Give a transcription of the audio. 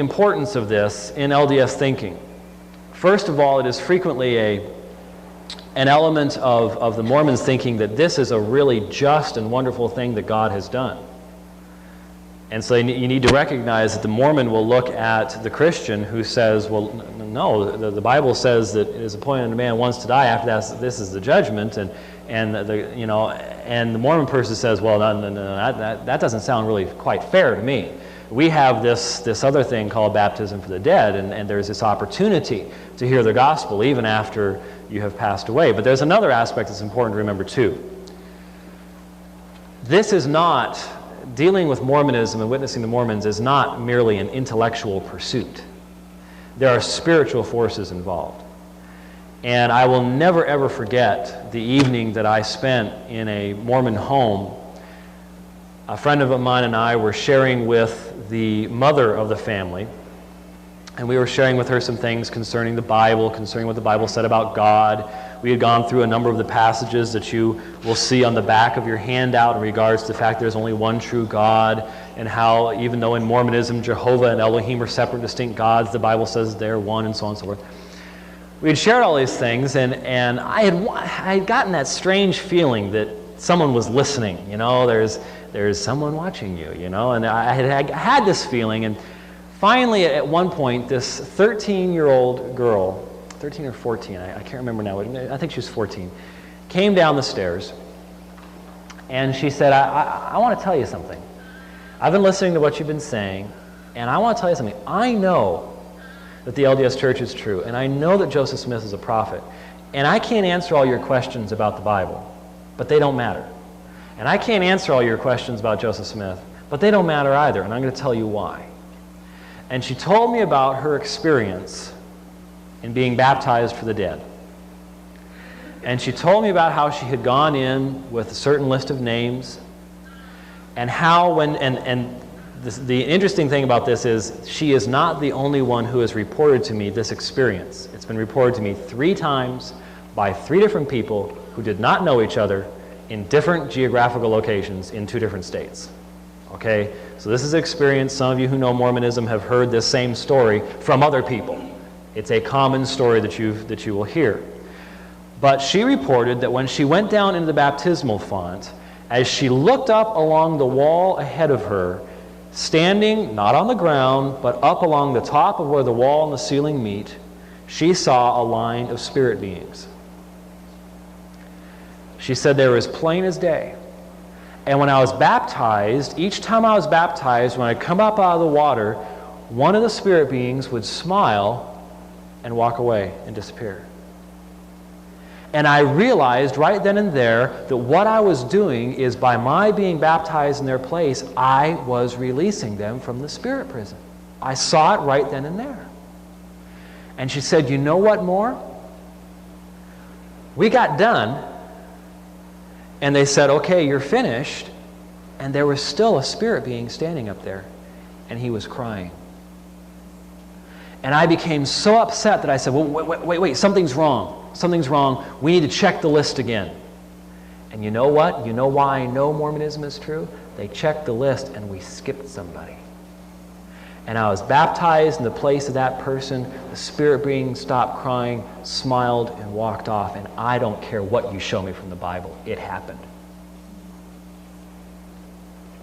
importance of this in LDS thinking. First of all, it is frequently an element of the Mormons thinking that this is a really just and wonderful thing that God has done. And so you need to recognize that the Mormon will look at the Christian who says, well, no, the Bible says that it is appointed unto man once to die. After that, this is the judgment. And the Mormon person says, well, no, that doesn't sound really quite fair to me. We have this other thing called baptism for the dead, and there's this opportunity to hear the gospel even after you have passed away. But there's another aspect that's important to remember too. This is not, dealing with Mormonism and witnessing the Mormons is not merely an intellectual pursuit. There are spiritual forces involved. And I will never ever forget the evening that I spent in a Mormon home. A friend of mine and I were sharing with the mother of the family, and we were sharing with her some things concerning the Bible, concerning what the Bible said about God. We had gone through a number of the passages that you will see on the back of your handout in regards to the fact there's only one true God, and how even though in Mormonism Jehovah and Elohim are separate, distinct gods, the Bible says they're one, and so on and so forth. We had shared all these things, and I had gotten that strange feeling that someone was listening. You know, there's someone watching you, you know, and I had this feeling. And finally, at one point, this 13-year-old girl, 13 or 14, I can't remember now, I think she was 14, came down the stairs, and she said, I want to tell you something. I've been listening to what you've been saying, and I want to tell you something. I know that the LDS Church is true, and I know that Joseph Smith is a prophet, and I can't answer all your questions about the Bible, but they don't matter. And I can't answer all your questions about Joseph Smith, but they don't matter either, and I'm going to tell you why. And she told me about her experience in being baptized for the dead. And she told me about how she had gone in with a certain list of names, and how the interesting thing about this is she is not the only one who has reported to me this experience. It's been reported to me 3 times by 3 different people who did not know each other in different geographical locations in 2 different states. Okay? So this is an experience. Some of you who know Mormonism have heard this same story from other people. It's a common story that you will hear. But she reported that when she went down into the baptismal font, as she looked up along the wall ahead of her, standing not on the ground, but up along the top of where the wall and the ceiling meet, she saw a line of spirit beings. She said they were as plain as day. And when I was baptized, each time I was baptized, when I come up out of the water, one of the spirit beings would smile and walk away and disappear. And I realized right then and there that what I was doing is, by my being baptized in their place, I was releasing them from the spirit prison. I saw it right then and there. And she said, you know what more? We got done, and they said, okay, you're finished. And there was still a spirit being standing up there, and he was crying. And I became so upset that I said, well, wait, something's wrong. Something's wrong. We need to check the list again. And you know what? You know why I know Mormonism is true? They checked the list and we skipped somebody. And I was baptized in the place of that person. The spirit being stopped crying, smiled, and walked off. And I don't care what you show me from the Bible. It happened.